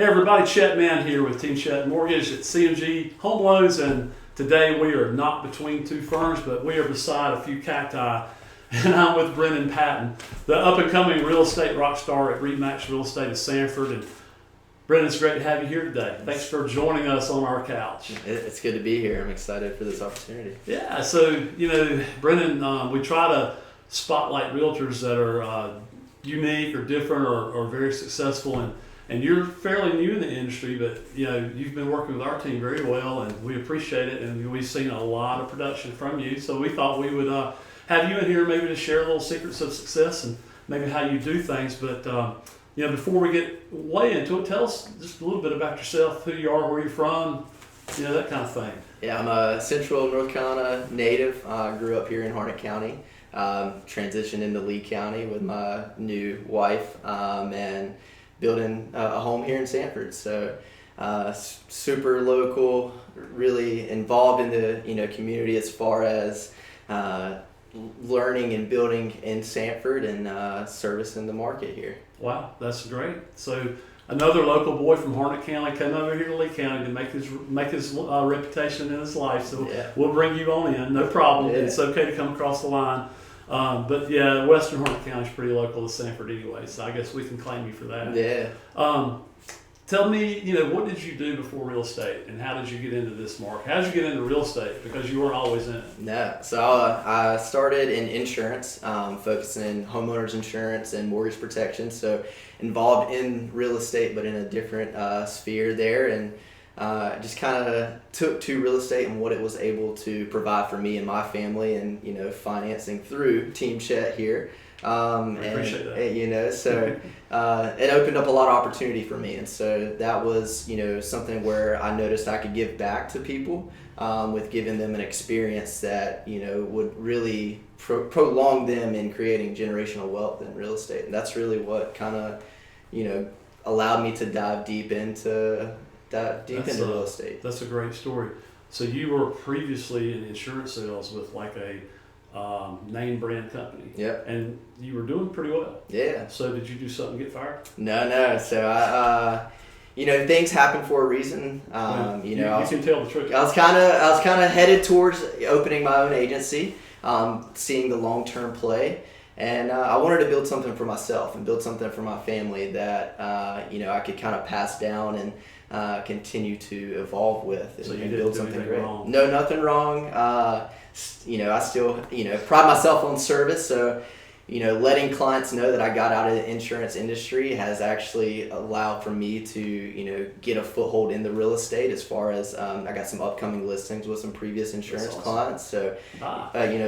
Hey everybody, Chet Mann here with Team Chet Mortgage at CMG Home Loans, and today we are not between two ferns, but we are beside a few cacti, and I'm with Brennan Patton, the up-and-coming real estate rock star at Remax Real Estate in Sanford. And Brennan, it's great to have you here today. Thanks for joining us on our couch. It's good to be here. I'm excited for this opportunity. Yeah, so, Brennan, we try to spotlight realtors that are unique or different or very successful, and you're fairly new in the industry, but you've been working with our team very well, and we appreciate it, and we've seen a lot of production from you. So we thought we would have you in here maybe to share little secrets of success and maybe how you do things. But before we get way into it, tell us just a little bit about yourself, who you are, where you're from, that kind of thing. Yeah, I'm a Central North Carolina native. I grew up here in Harnett County. Transitioned into Lee County with my new wife, and building a home here in Sanford. So super local, really involved in the community as far as learning and building in Sanford and servicing the market here. Wow, that's great. So another local boy from Harnett County came over here to Lee County to make his reputation in his life. So yeah, we'll bring you on in, no problem. Yeah. It's okay to come across the line. But yeah, Western Harnett County is pretty local to Sanford anyway, so I guess we can claim you for that. Yeah. Tell me, what did you do before real estate, and how did you get into this market? How did you get into real estate? Because you weren't always in it. No. So I started in insurance, focusing in homeowners insurance and mortgage protection. So involved in real estate, but in a different sphere there, and just kind of took to real estate and what it was able to provide for me and my family, and financing through Team Chet here. I appreciate that. So it opened up a lot of opportunity for me, and so that was something where I noticed I could give back to people with giving them an experience that would really prolong them in creating generational wealth in real estate, and that's really what kind of allowed me to dive deep into real estate. That's a great story. So you were previously in insurance sales with like a name brand company. Yep. And you were doing pretty well. Yeah. So did you do something to get fired? No. So I, things happen for a reason. You can tell the truth. I was kind of headed towards opening my own agency, seeing the long-term play. And I wanted to build something for myself and build something for my family that, I could kind of pass down and continue to evolve with, and build something great. Wrong. No, nothing wrong. I still, pride myself on service. So, letting clients know that I got out of the insurance industry has actually allowed for me to, get a foothold in the real estate as far as I got some upcoming listings with some previous insurance clients. So,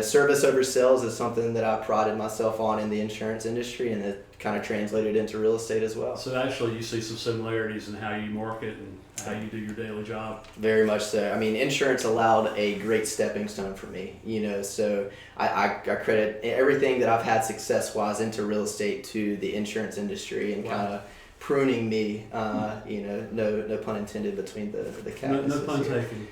service over sales is something that I prided myself on in the insurance industry, and it kind of translated into real estate as well. So actually you see some similarities in how you market and how you do your daily job. Very much so. I mean, insurance allowed a great stepping stone for me, so I credit everything that I've had success-wise into real estate to the insurance industry, and kind of pruning me, no pun intended between the cactus. No pun taken.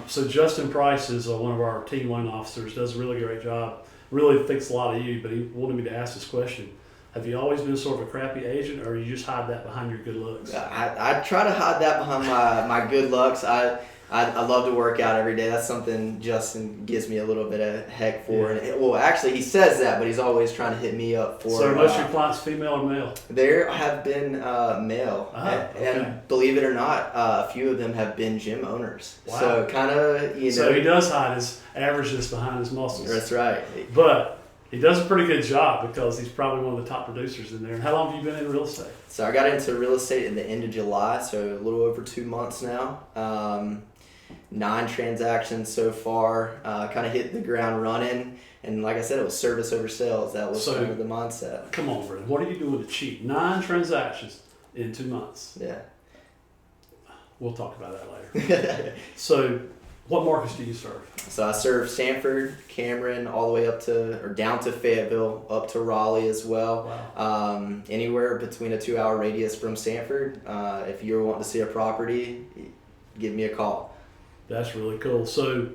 So Justin Price is one of our team loan officers, does a really great job, really thinks a lot of you, but he wanted me to ask this question. Have you always been sort of a crappy agent, or you just hide that behind your good looks? I try to hide that behind my good looks. I love to work out every day. That's something Justin gives me a little bit of heck for. Yeah. And actually, he says that, but he's always trying to hit me up for. So are most of your clients female or male? There have been male, and believe it or not, a few of them have been gym owners. Wow. So kind of, So he does hide his averageness behind his muscles. That's right. But he does a pretty good job because he's probably one of the top producers in there. And how long have you been in real estate? So I got into real estate at the end of July, so a little over 2 months now. 9 transactions so far. Kind of hit the ground running. And like I said, it was service over sales. That was kind of the mindset. Come on, Brennan. What are you doing to cheat? 9 transactions in 2 months. Yeah. We'll talk about that later. So what markets do you serve? So I serve Sanford, Cameron, all the way up to, or down to Fayetteville, up to Raleigh as well. Wow. Anywhere between a 2-hour radius from Sanford. If you're wanting to see a property, give me a call. That's really cool. So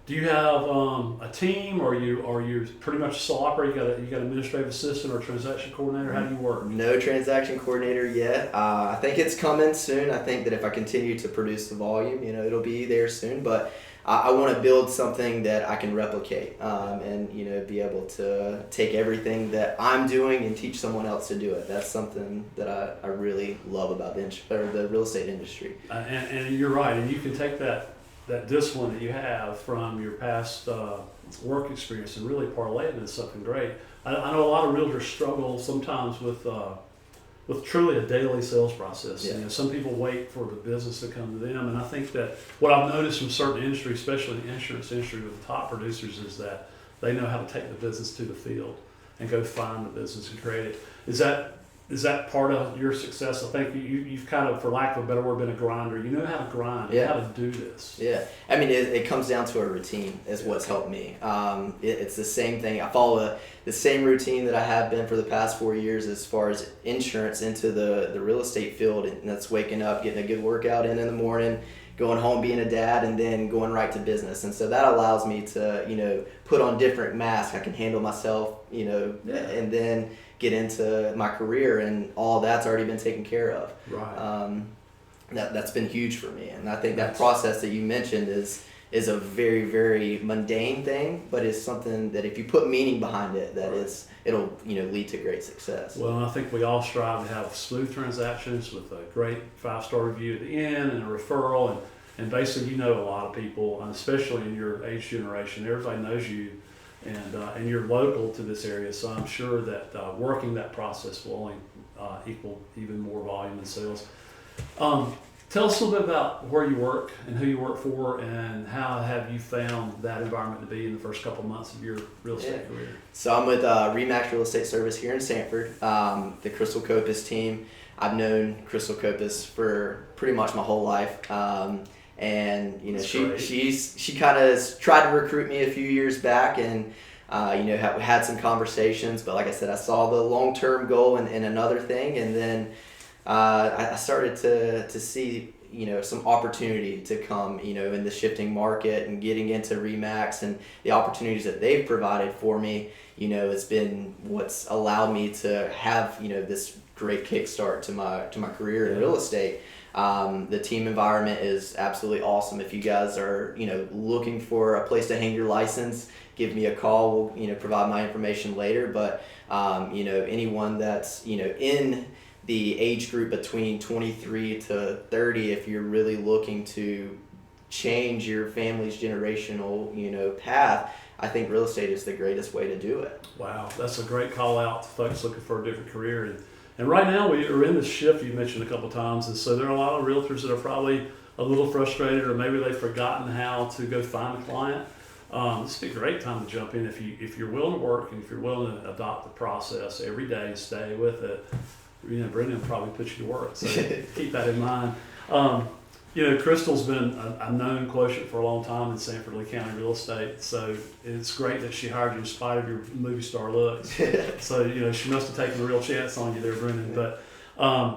Do you have a team, or you pretty much a sole operator? You got an administrative assistant or transaction coordinator? How do you work? No transaction coordinator yet. I think it's coming soon. I think that if I continue to produce the volume, it'll be there soon. But I want to build something that I can replicate, and be able to take everything that I'm doing and teach someone else to do it. That's something that I really love about the real estate industry. And you're right, and you can take that discipline that you have from your past work experience and really parlay it into something great. I know a lot of realtors struggle sometimes with truly a daily sales process. Yeah. Some people wait for the business to come to them, and I think that what I've noticed from certain industries, especially the insurance industry with the top producers, is that they know how to take the business to the field and go find the business and create it. Is that part of your success? I think you've kind of, for lack of a better word, been a grinder. You know how to grind. You know how to do this. Yeah. I mean, it comes down to a routine is what's helped me. It's the same thing. I follow the same routine that I have been for the past 4 years as far as insurance into the real estate field. And that's waking up, getting a good workout in the morning, going home, being a dad, and then going right to business. And so that allows me to, put on different masks. I can handle myself, and then get into my career, and all that's already been taken care of. Right. That's been huge for me, and I think that process that you mentioned is a very, very mundane thing, but it's something that if you put meaning behind it, it'll lead to great success. Well, I think we all strive to have smooth transactions with a great 5-star review at the end and a referral, and basically a lot of people, and especially in your age generation, everybody knows you. And you're local to this area, so I'm sure that working that process will only equal even more volume in sales. Tell us a little bit about where you work and who you work for, and how have you found that environment to be in the first couple months of your real estate career? So I'm with Remax Real Estate Service here in Sanford, the Crystal Copus team. I've known Crystal Copus for pretty much my whole life. And she kind of tried to recruit me a few years back, and had some conversations. But like I said, I saw the long-term goal in another thing, and then I started to see some opportunity to come in the shifting market and getting into Remax, and the opportunities that they've provided for me. It's been what's allowed me to have this great kickstart to my career in real estate. The team environment is absolutely awesome. If you guys are, looking for a place to hang your license, give me a call. We'll, provide my information later. But, anyone that's, in the age group between 23 to 30, if you're really looking to change your family's generational, path, I think real estate is the greatest way to do it. Wow, that's a great call out to folks looking for a different career. And right now we are in this shift you mentioned a couple times, and so there are a lot of realtors that are probably a little frustrated, or maybe they've forgotten how to go find a client. This would be a great time to jump in if you're willing to work, and if you're willing to adopt the process every day and stay with it. Brennan probably put you to work, so keep that in mind. Crystal's been a known quotient for a long time in Sanford Lee County real estate, so it's great that she hired you in spite of your movie star looks. So, she must have taken a real chance on you there, Brennan. But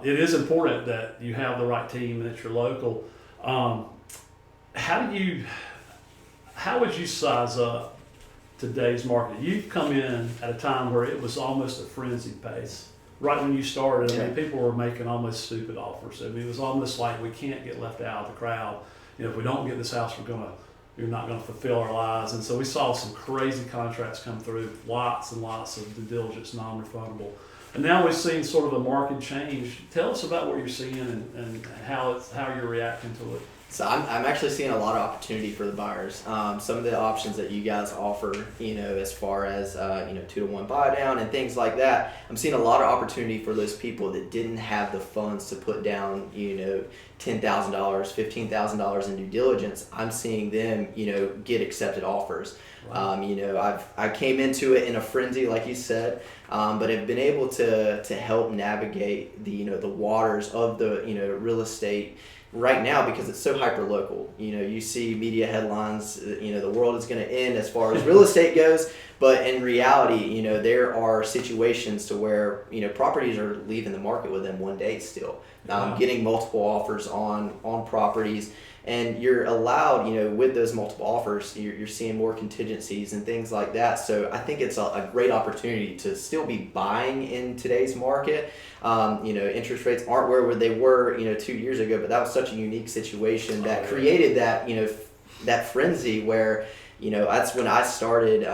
it is important that you have the right team and that you're local. How would you size up today's market? You've come in at a time where it was almost a frenzied pace. Right when you started, people were making almost stupid offers. It was almost like we can't get left out of the crowd. If we don't get this house, you're not gonna fulfill our lives. And so we saw some crazy contracts come through, lots and lots of due diligence, non-refundable. And now we've seen sort of a market change. Tell us about what you're seeing and how you're reacting to it. So I'm actually seeing a lot of opportunity for the buyers. Some of the options that you guys offer, as far as 2-to-1 buy down and things like that, I'm seeing a lot of opportunity for those people that didn't have the funds to put down, $10,000, $15,000 in due diligence. I'm seeing them, get accepted offers. Wow. I came into it in a frenzy, like you said, but have been able to help navigate the waters of the real estate right now, because it's so hyper local. You see media headlines, the world is going to end as far as real estate goes, but in reality, there are situations to where properties are leaving the market within 1 day still. getting multiple offers on properties. And you're allowed, with those multiple offers, you're seeing more contingencies and things like that. So I think it's a great opportunity to still be buying in today's market. Interest rates aren't where they were, 2 years ago, but that was such a unique situation that created that, that frenzy where, that's when I started,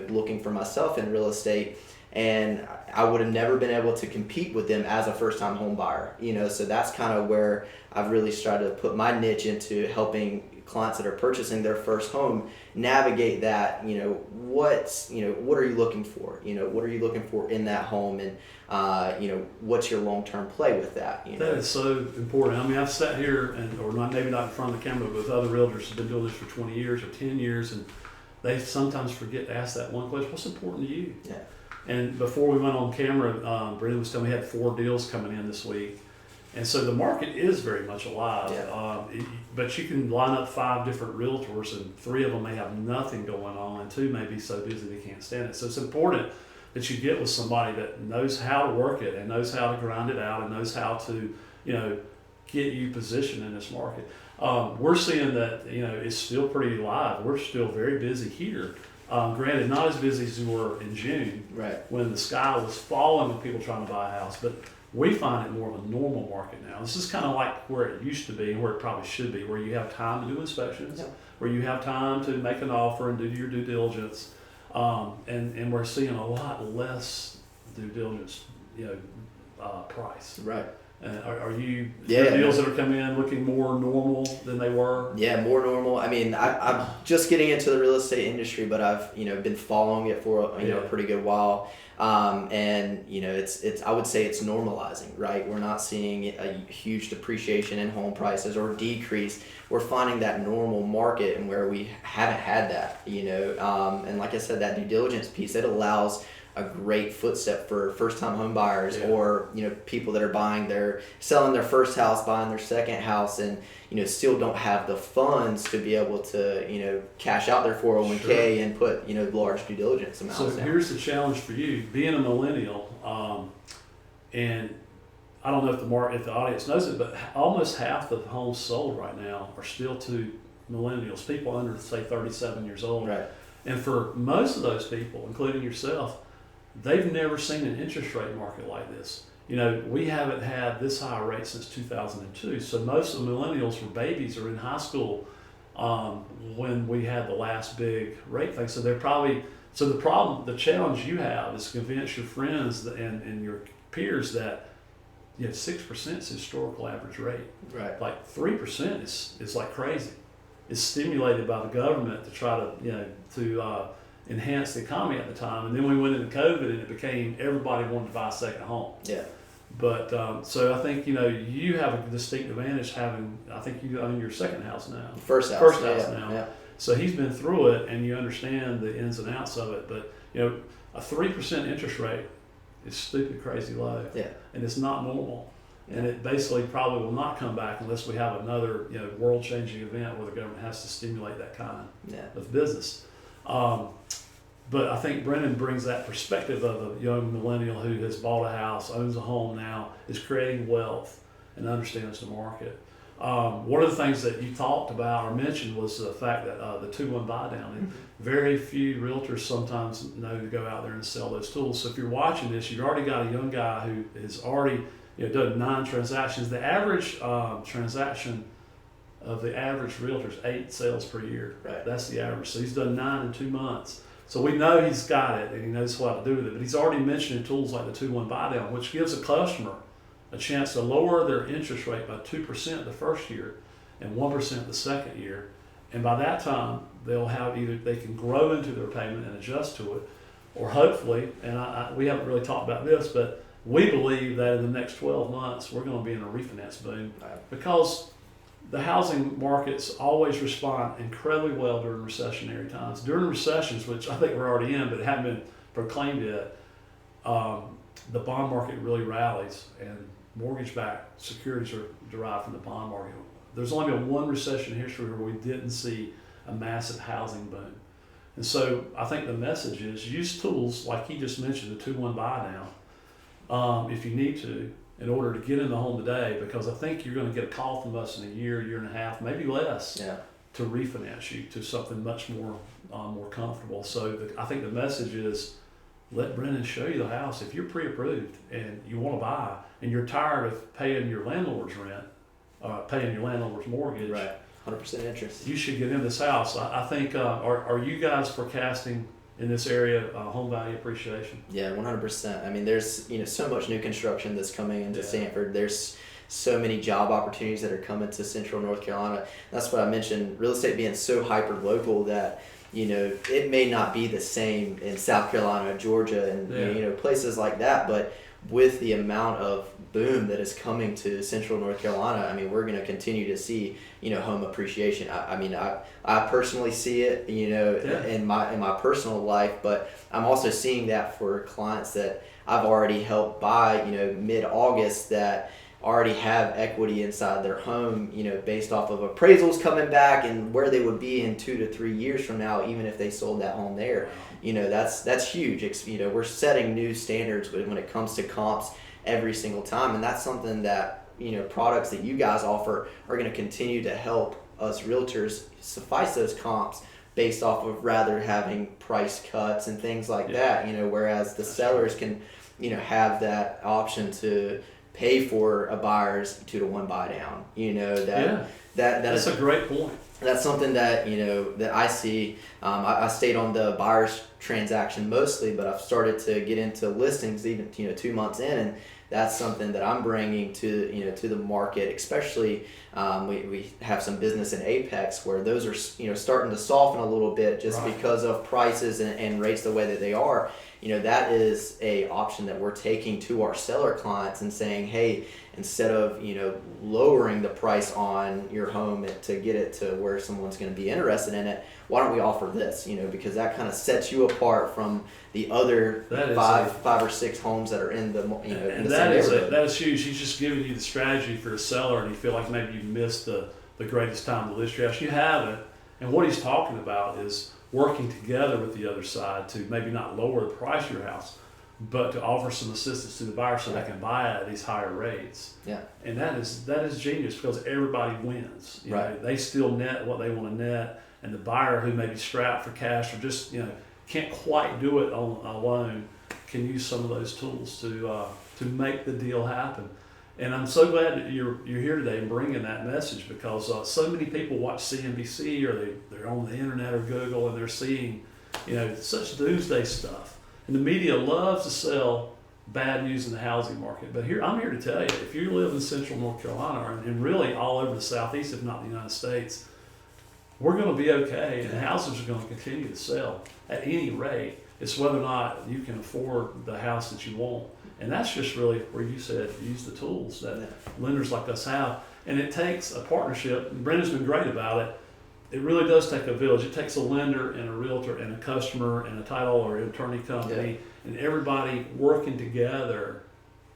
looking for myself in real estate. And I would have never been able to compete with them as a first-time home buyer, so that's kind of where I've really started to put my niche into helping clients that are purchasing their first home navigate that, what are you looking for? What are you looking for in that home, and, what's your long-term play with that? That is so important. I mean, I've sat here maybe not in front of the camera, but with other realtors who've been doing this for 20 years or 10 years, and they sometimes forget to ask that one question: what's important to you? Yeah. And before we went on camera, Brennan was telling me he had 4 deals coming in this week. And so the market is very much alive. Yeah. But you can line up 5 different realtors, and 3 of them may have nothing going on, and 2 may be so busy they can't stand it. So it's important that you get with somebody that knows how to work it and knows how to grind it out and knows how to, get you positioned in this market. We're seeing that, it's still pretty alive. We're still very busy here. Granted, not as busy as we were in June, right, when the sky was falling with people trying to buy a house, but we find it more of a normal market now. This is kind of like where it used to be and where it probably should be, where you have time to do inspections, where you have time to make an offer and do your due diligence, and we're seeing a lot less due diligence, price. Right. Are you deals that are coming in looking more normal than they were? Yeah, more normal. I mean, I'm just getting into the real estate industry, but I've been following it for a pretty good while, and it's I would say it's normalizing, right? We're not seeing a huge depreciation in home prices or decrease. We're finding that normal market, and where we haven't had that, and like I said, that due diligence piece, it allows a great footstep for first-time home buyers, or people that are selling their first house, buying their second house, and still don't have the funds to be able to cash out their 401k and put large due diligence amounts So down. here's the challenge for you, being a millennial, and I don't know if the audience knows it, but almost half the homes sold right now are still to millennials, people under, say, 37 years old. Right. And for most of those people, including yourself, they've never seen an interest rate market like this. We haven't had this high rate since 2002. So most of the millennials were babies or in high school when we had the last big rate thing. So the challenge you have is to convince your friends and your peers that 6% is historical average rate. Right. Like 3% is like crazy. It's stimulated by the government to try to enhance the economy at the time, and then we went into COVID, and it became everybody wanted to buy a second home. Yeah. But so I think you have a distinct advantage having. I think you own your second house now. First house now. Yeah. So he's been through it, and you understand the ins and outs of it. But a 3% interest rate is stupid, crazy low. Yeah. And it's not normal. And it basically probably will not come back unless we have another world-changing event where the government has to stimulate that kind of business. But I think Brennan brings that perspective of a young millennial who has bought a house, owns a home now, is creating wealth, and understands the market. One of the things that you talked about or mentioned was the fact that the 2-1 buy down. And very few realtors sometimes know to go out there and sell those tools. So if you're watching this, you've already got a young guy who is already done 9 transactions. The average transaction of the average realtor is 8 sales per year. Right. That's the average. So he's done 9 in 2 months. So we know he's got it and he knows what to do with it. But he's already mentioning tools like the 2-1 buy down, which gives a customer a chance to lower their interest rate by 2% the first year and 1% the second year. And by that time, they'll have they can grow into their payment and adjust to it, or hopefully, and we haven't really talked about this, but we believe that in the next 12 months, we're going to be in a refinance boom because the housing markets always respond incredibly well during recessionary times. During recessions, which I think we're already in, but haven't been proclaimed yet, the bond market really rallies, and mortgage-backed securities are derived from the bond market. There's only been one recession in history where we didn't see a massive housing boom. And so I think the message is use tools like he just mentioned, the 2-1 buy down, if you need to, in order to get in the home today, because I think you're going to get a call from us in a year and a half, maybe less, to refinance you to something much more comfortable. So I think the message is, let Brennan show you the house. If you're pre-approved and you want to buy and you're tired of paying your landlord's rent, paying your landlord's mortgage, right, 100% interest, you should get in this house. I think, are you guys forecasting in this area home value appreciation? Yeah, 100%. I mean, there's so much new construction that's coming into Sanford. There's so many job opportunities that are coming to Central North Carolina. That's what I mentioned. Real estate being so hyper local that it may not be the same in South Carolina, Georgia, and places like that. But with the amount of boom that is coming to Central North Carolina, I mean, we're going to continue to see home appreciation. I personally see it in my personal life, but I'm also seeing that for clients that I've already helped buy mid-August that already have equity inside their home, based off of appraisals coming back and where they would be in 2 to 3 years from now, even if they sold that home there. That's huge. We're setting new standards when it comes to comps every single time, and that's something that products that you guys offer are going to continue to help us realtors suffice those comps based off of rather having price cuts and things like that. Whereas the sellers can have that option to pay for a buyer's 2-to-1 buy down. That's a great point. That's something that that I see. I stayed on the buyer's transaction mostly, but I've started to get into listings even 2 months in, and that's something that I'm bringing to to the market. Especially we have some business in Apex where those are starting to soften a little bit just because of prices and rates the way that they are. That is a option that we're taking to our seller clients and saying, hey, instead of lowering the price on your home to get it to where someone's going to be interested in it, why don't we offer this? Because that kind of sets you apart from the other five or six homes that are in the in the same neighborhood. That is huge. He's just giving you the strategy for a seller, and you feel like maybe you missed the greatest time to list your house. You haven't. And what he's talking about is working together with the other side to maybe not lower the price of your house, but to offer some assistance to the buyer so they can buy at these higher rates. Yeah. And that is genius because everybody wins. They still net what they want to net, and the buyer who may be strapped for cash or just can't quite do it on a loan can use some of those tools to make the deal happen. And I'm so glad that you're here today and bringing that message, because so many people watch CNBC or they're on the internet or Google and they're seeing such doomsday stuff. And the media loves to sell bad news in the housing market. But I'm here to tell you, if you live in Central North Carolina and really all over the Southeast, if not the United States, we're going to be okay, and houses are going to continue to sell at any rate. It's whether or not you can afford the house that you want. And that's just really where you said use the tools that lenders like us have. And it takes a partnership. And Brennan's been great about it. It really does take a village. It takes a lender and a realtor and a customer and a title or attorney company and everybody working together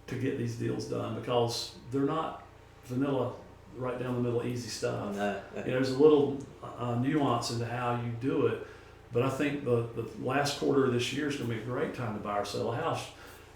to get these deals done, because they're not vanilla, right down the middle, easy stuff. There's a little nuance into how you do it. But I think the last quarter of this year is going to be a great time to buy or sell a house.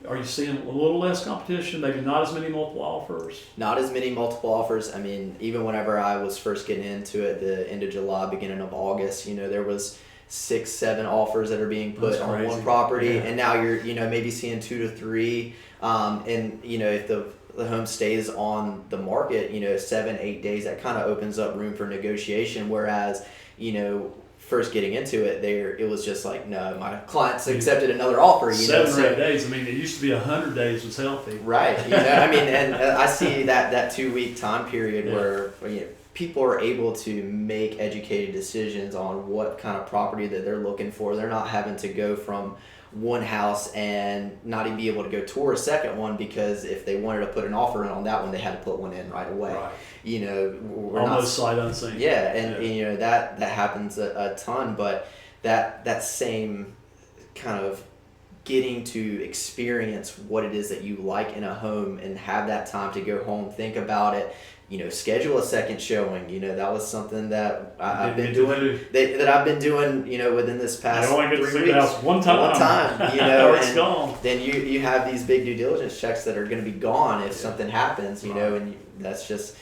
Are you seeing a little less competition? Maybe not as many multiple offers? Not as many multiple offers. I mean, even whenever I was first getting into it, the end of July, beginning of August, there was 6-7 offers that are being put on one property, and now you're maybe seeing 2 to 3. And if the home stays on the market 7-8 days, that kind of opens up room for negotiation. Whereas first getting into it, it was just like, no, my clients accepted another offer. 7 or 8 days. I mean, it used to be 100 days was healthy. Right. And I see that 2-week time period where people are able to make educated decisions on what kind of property that they're looking for. They're not having to go from one house and not even be able to go tour a second one, because if they wanted to put an offer in on that one, they had to put one in right away. Right. We're almost sight unseen. Yeah, and that happens a ton, but that same kind of getting to experience what it is that you like in a home and have that time to go home, think about it, schedule a second showing. That was something that I've been doing, that I've been doing, within this past 3 weeks. The house one time, or it's gone. Then you have these big due diligence checks that are going to be gone if something happens, and that's just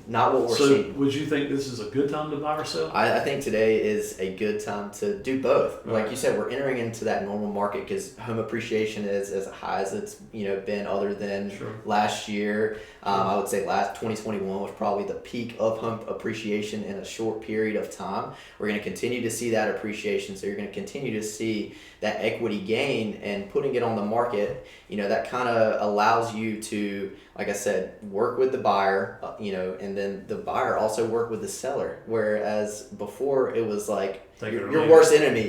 not what we're seeing. So would you think this is a good time to buy or sell? I think today is a good time to do both. Right. Like you said, we're entering into that normal market because home appreciation is as high as it's been, other than last year. I would say 2021 was probably the peak of home appreciation in a short period of time. We're going to continue to see that appreciation, so you're going to continue to see that equity gain, and putting it on the market, that kind of allows you to, like I said, work with the buyer, and then the buyer also work with the seller. Whereas before it was like your worst enemy,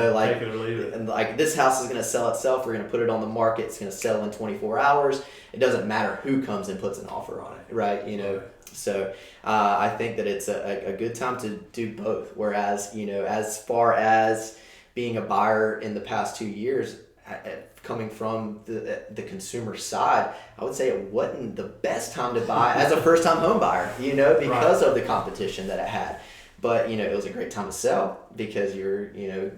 like take it or leave it. And like, this house is going to sell itself. We're going to put it on the market. It's going to sell in 24 hours. It doesn't matter who comes and puts an offer on it, right? So I think that it's a good time to do both. Whereas, as far as being a buyer in the past 2 years, coming from the consumer side, I would say it wasn't the best time to buy as a first-time home buyer, because of the competition that it had. But, it was a great time to sell because you're,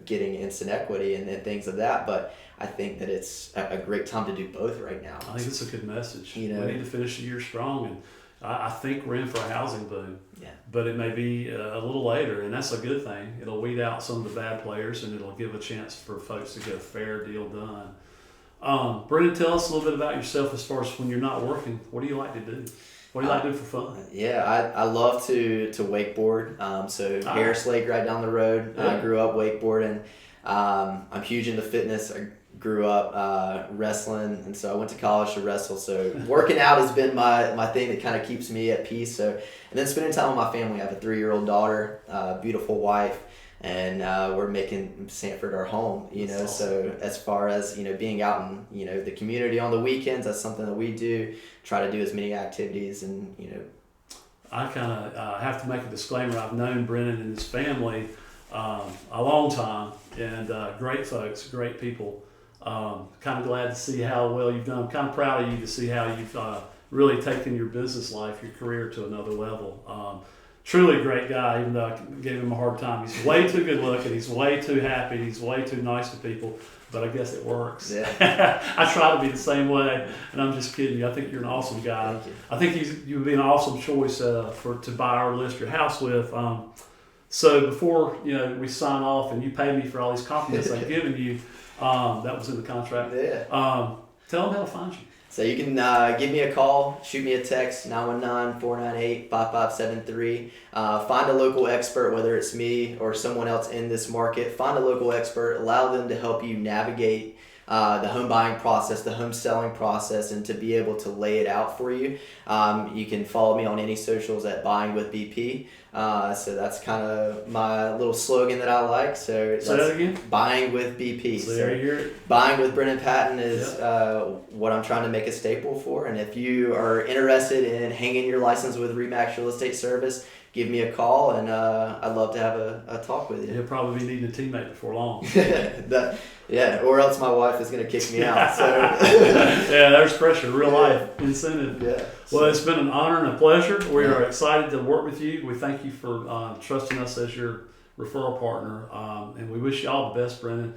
getting instant equity and things of that. But I think that it's a great time to do both right now. I think it's a good message. We need to finish the year strong, and I think we're in for a housing boom. Yeah. But it may be a little later, and that's a good thing. It'll weed out some of the bad players, and it'll give a chance for folks to get a fair deal done. Brennan, tell us a little bit about yourself as far as when you're not working. What do you like to do? What do you like to do for fun? Yeah, I love to wakeboard. Harris Lake right down the road. Yeah. I grew up wakeboarding. I'm huge into fitness. I grew up wrestling, and so I went to college to wrestle. So working out has been my thing that kind of keeps me at peace. So, and then spending time with my family. I have a 3-year-old daughter, beautiful wife, and we're making Sanford our home. Awesome. So as far as being out in the community on the weekends, that's something that we do. Try to do as many activities, and I kind of have to make a disclaimer. I've known Brennan and his family a long time, and great folks, great people. Kind of glad to see how well you've done. I'm kind of proud of you to see how you've really taken your business life, your career to another level. Truly a great guy, even though I gave him a hard time. He's way too good looking. He's way too happy. He's way too nice to people. But I guess it works. Yeah. I try to be the same way, and I'm just kidding you. I think you're an awesome guy. Thank you. I think you would be an awesome choice to buy or list your house with. So before we sign off and you pay me for all these compliments I've given you, that was in the contract. Yeah. Tell them how to find you. So you can give me a call, shoot me a text, 919-498-5573. Find a local expert, whether it's me or someone else in this market. Find a local expert, allow them to help you navigate the home buying process, the home selling process, and to be able to lay it out for you. You can follow me on any socials at Buying with BP. So that's kind of my little slogan that I like. So say that again. Buying with BP. So there you hear it. Buying with Brennan Patton is what I'm trying to make a staple for. And if you are interested in hanging your license with Remax Real Estate Service, give me a call, and I'd love to have a talk with you. He'll probably be needing a teammate before long. Or else my wife is going to kick me out. So. Yeah, there's pressure, real life incentive. Yeah. Well, it's been an honor and a pleasure. We are excited to work with you. We thank you for trusting us as your referral partner, and we wish you all the best, Brennan.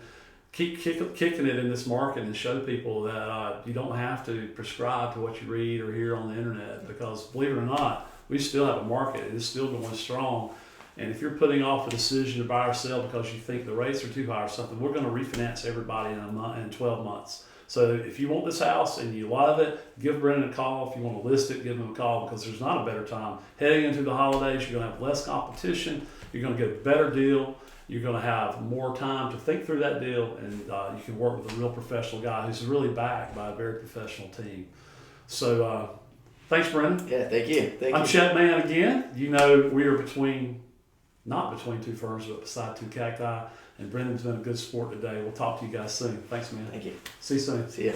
Keep kicking it in this market and show people that you don't have to prescribe to what you read or hear on the internet, because believe it or not, we still have a market and it's still going strong. And if you're putting off a decision to buy or sell because you think the rates are too high or something, we're going to refinance everybody in 12 months. So if you want this house and you love it, give Brennan a call. If you want to list it, give him a call, because there's not a better time. Heading into the holidays, you're going to have less competition. You're going to get a better deal. You're going to have more time to think through that deal, and you can work with a real professional guy who's really backed by a very professional team. So thanks, Brennan. Yeah, thank you. I'm Chet Man again. We are not between two ferns, but beside two cacti. And Brennan's been a good sport today. We'll talk to you guys soon. Thanks, man. Thank you. See you soon. See ya.